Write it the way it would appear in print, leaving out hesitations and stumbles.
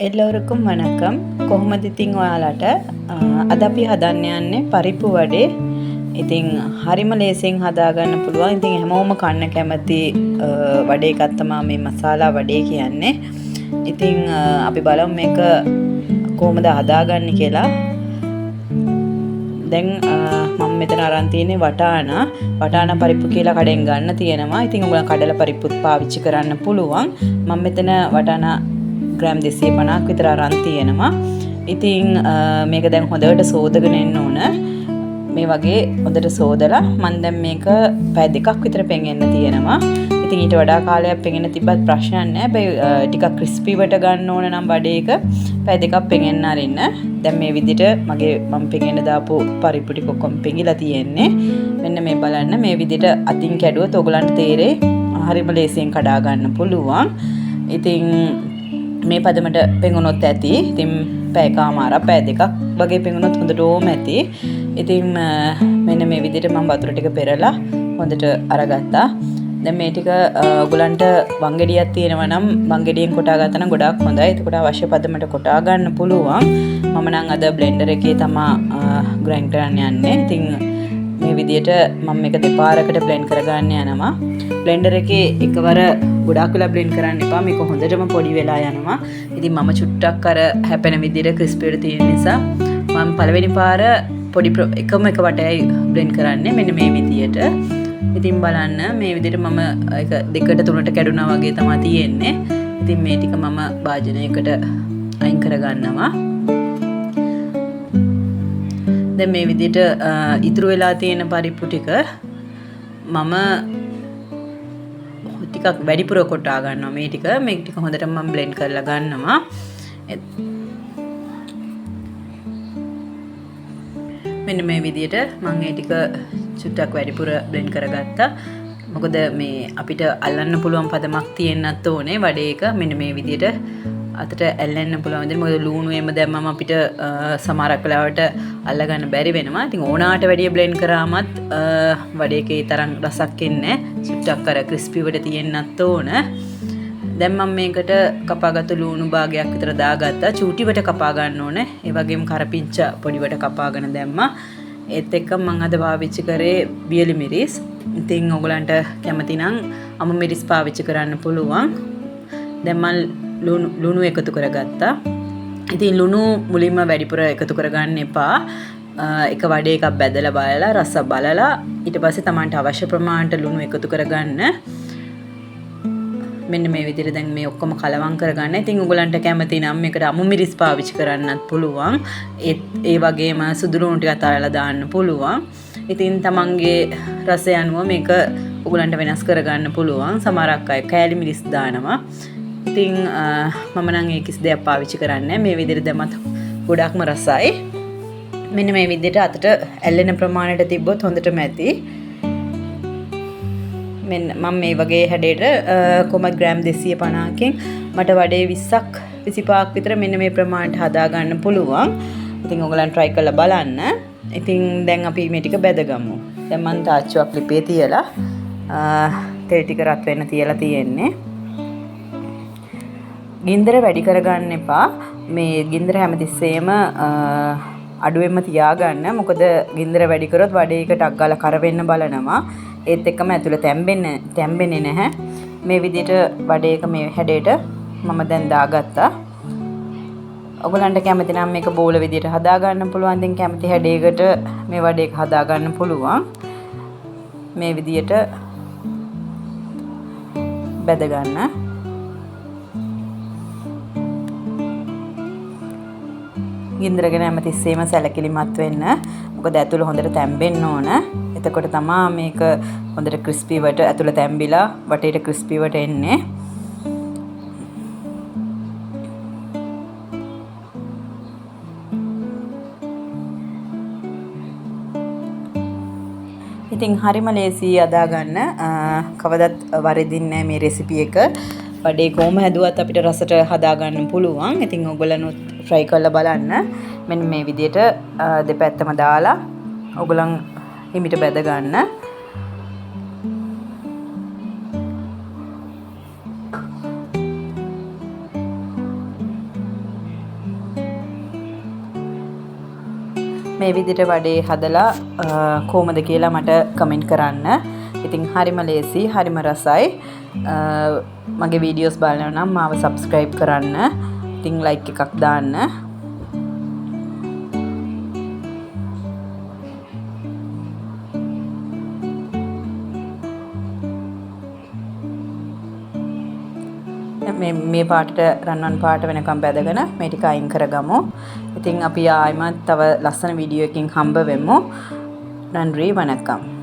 එල්ලවරකුම් වනකම් කොහොමද ඉතින් ඔයාලට අද අපි හදන්න යන්නේ පරිප්පු වඩේ. ඉතින් හරිම ලේසියෙන් හදාගන්න පුළුවන්. ඉතින් හැමෝම කන්න කැමති වඩේ එකක් තමයි මේ මසාලා වඩේ කියන්නේ. ඉතින් අපි බලමු මේක කොහොමද හදාගන්නේ කියලා. දැන් මම මෙතන අරන් තියෙන්නේ වටාන පරිප්පු කියලා කඩෙන් ගන්න තියෙනවා. ඉතින් ඔයගොල්ලෝ කඩල පරිප්පුත් පාවිච්චි කරන්න පුළුවන්. මම මෙතන වටාන ග්‍රෑම් 250ක් විතර අරන් තියෙනවා. ඉතින් මේක දැන් හොඳට සෝදගෙන එන්න ඕන. මේ වගේ හොඳට සෝදලා මම දැන් මේක පැය දෙකක් විතර පෙඟෙන්න තියෙනවා. ඉතින් ඊට වඩා කාලයක් පෙඟෙන්න තිබ්බත් ප්‍රශ්නයක් නැහැ. ටිකක් ක්‍රිස්පි වට ගන්න ඕන නම් වඩේ එක පැය දෙකක් පෙඟෙන්න අරින්න. දැන් මේ විදිහට මම පෙඟෙන්න දාපු පරිප්පු ටික ඔක්කොම පෙඟිලා තියෙන්නේ. මෙන්න මේ බලන්න මේ විදිහට අතින් කැඩුවොත් ඔයගලන්ට තේරෙයි හරිම ලේසියෙන් කඩා ගන්න පුළුවන්. ඉතින් මේ පදමට පෙඟුනොත් ඇති. ඉතින් පැයකමාරක් පැය දෙකක් වගේ පෙඟුනොත් හොඳටම ඇති. ඉතින් මෙන්න මේ විදිහට මම වතුර ටික පෙරලා හොඳට අරගත්තා. දැන් මේ ටික ඔයගලන්ට වංගෙඩියක් තියෙනවා නම් වංගෙඩියෙන් කොටා ගත්තා නම් ගොඩාක් හොඳයි. එතකොට අවශ්‍ය පදමට කොටා ගන්න පුළුවන්. මම නම් අද බ්ලෙන්ඩර් එකේ තමයි ග්‍රයින්ඩ් කරන්න යන්නේ. ඉතින් මේ විදිහට මම මේක දෙපාරකට බ්ලෙන්ඩ් කරගන්න යනවා. බ්ලෙන්ඩර් එකේ එකවර ගොඩාක් වෙලා බ්ලෙන්ඩ් කරන්න එපා. මේක හොඳටම පොඩි වෙලා යනවා. ඉතින් මම චුට්ටක් අර හැපෙන විදිහට ක්‍රිස්පි වෙලා තියෙන නිසා මම පළවෙනි පාර පොඩි එකම එක වටයයි බ්ලෙන්ඩ් කරන්නේ. මෙන්න මේ විදිහට. ඉතින් බලන්න මේ විදිහට මම ඒක දෙකට තුනට කැඩුනා වගේ තමයි තියෙන්නේ. ඉතින් මේ ටික මම භාජනයකට අයින් කරගන්නවා. දැන් මේ විදිහට ඉතුරු වෙලා තියෙන පරිප්පු ටික මම ටිකක් වැඩිපුර කොටා ගන්නවා. මේ ටික හොඳට මම බ්ලෙන්ඩ් කරලා ගන්නවා. මෙන්න මේ විදිහට මම මේ ටික චුට්ටක් වැඩිපුර බ්ලෙන්ඩ් කරගත්තා. මොකද මේ අපිට අල්ලන්න පුළුවන් පදමක් තියෙන්නත් ඕනේ වඩේ එක. මෙන්න මේ විදිහට අතට ඇල්ලන්න පුළුවන් විදිහට. මොකද ලුණුවේම දැම්මම අපිට සමහරක් වෙලාවට අල්ලගන්න බැරි වෙනවා. ඉතින් ඕනාට වැඩිය බ්ලෙන්ඩ් කරාමත් වඩේ එකේ තරම් රසක් එන්නේ නැහැ. චුට්ටක් අර ක්‍රිස්පි වට තියෙන්නත් ඕන. දැන් මම මේකට කපාගත්තු ලුණු භාගයක් විතර දාගත්තා. චූටිවට කපා ගන්න ඕනේ. ඒ වගේම කරපිංචා පොඩිවට කපාගෙන දැම්මා. ඒත් එක්ක මම අද පාවිච්චි කරේ වියලි මිරිස්. ඉතින් ඔයගලන්ට කැමති නම් අමු මිරිස් පාවිච්චි කරන්න පුළුවන්. දැන් මම ලුණු එකතු කරගත්තා. ඉතින් ලුණු මුලින්ම වැඩිපුර එකතු කරගන්න එපා. එක වඩේ එකක් බැදලා බලලා රස බලලා ඊට පස්සේ Tamanට අවශ්‍ය ප්‍රමාණයට ලුණු එකතු කරගන්න. මෙන්න මේ විදිහට දැන් මේ ඔක්කොම කලවම් කරගන්න. ඉතින් ඔයගලන්ට කැමති නම් මේකට අමු මිරිස් පාවිච්චි කරන්නත් පුළුවන්. ඒ වගේම සුදු ලුණු ටිකක් අරලා දාන්න පුළුවන්. ඉතින් තමන්ගේ රසය අනුව මේක ඔයගලන්ට වෙනස් කරගන්න පුළුවන්. සමහරක් අය කෑලි මිරිස් දානවා. ඉතින් මම නම් ඒ කිසි දෙයක් පාවිච්චි කරන්නේ නැහැ. මේ විදිහට දැම්මත් ගොඩක්ම රසයි. මෙන්න මේ විදිහට අතට ඇල්ලෙන ප්‍රමාණයට තිබ්බොත් හොඳටම ඇති. මම මේ වගේ හැඩයට කොහමද ග්‍රෑම් 250කින් මට වඩේ 20ක් 25ක් විතර මෙන්න මේ ප්‍රමාණයට හදා ගන්න පුළුවන්. ඉතින් ඔයගලන් try කරලා බලන්න. ඉතින් දැන් අපි මේ ටික බෙදගමු. දැන් මම තාච්චුවක් ලිපේ තියලා තෙල් ටික රත් වෙන්න තියලා තියෙන්නේ. ගින්දර වැඩි කරගන්න එපා. මේ ගින්දර හැමතිස්සෙම අඩුවෙන්ම තියාගන්න. මොකද ගින්දර වැඩි කරොත් වඩේ එක ටක් ගාලා කර වෙන්න බලනවා. ඒත් එක්කම ඇතුළ තැම්බෙන්නේ නැහැ. මේ විදිහට වඩේ එක මේ හැඩයට මම දැන් දාගත්තා. ඔයගලන්ට කැමති නම් මේක බෝල විදිහට හදා ගන්න පුළුවන්. ඉතින් කැමති හැඩයකට මේ වඩේ එක හදා ගන්න පුළුවන්. මේ විදිහට බෙද ගන්න. ගින්දර ගැන හැමතිස්සෙම සැලකිලිමත් වෙන්න. මොකද ඇතුළ හොඳට තැම්බෙන්න ඕන. එතකොට තමයි මේක හොඳට ක්‍රිස්පි වට ඇතුළ තැම්බිලා වටේට ක්‍රිස්පි වට එන්නේ. ඉතින් හරිම ලේසි අදාගන්න. කවදත් වරදින්නේ නැහැ මේ රෙසිපි එක. වඩේ කොහොම හැදුවත් අපිට රසට හදාගන්න පුළුවන්. ඉතින් ඔයගොල්ලන්වත් try කරලා බලන්න. මෙන්න මේ විදිහට දෙපැත්තම දාලා ඔයගොල්ලන් හිමිට බෙද ගන්න. මේ විදිහට වඩේ හදලා කොහමද කියලා මට කමෙන්ට් කරන්න. ඉතින් හරිම ලේසි, හරිම රසයි. මගේ වීඩියෝස් බලනවා නම් මාව subscribe කරන්න. ඉතින් like එකක් දාන්න. මේ පාටට රන්වන් පාට වෙනකම් බැදගෙන මේ ටික අයින් කරගමු. ඉතින් අපි ආයෙමත් තව ලස්සන වීඩියෝ එකකින් හම්බ වෙමු. නන්රි වණකම්.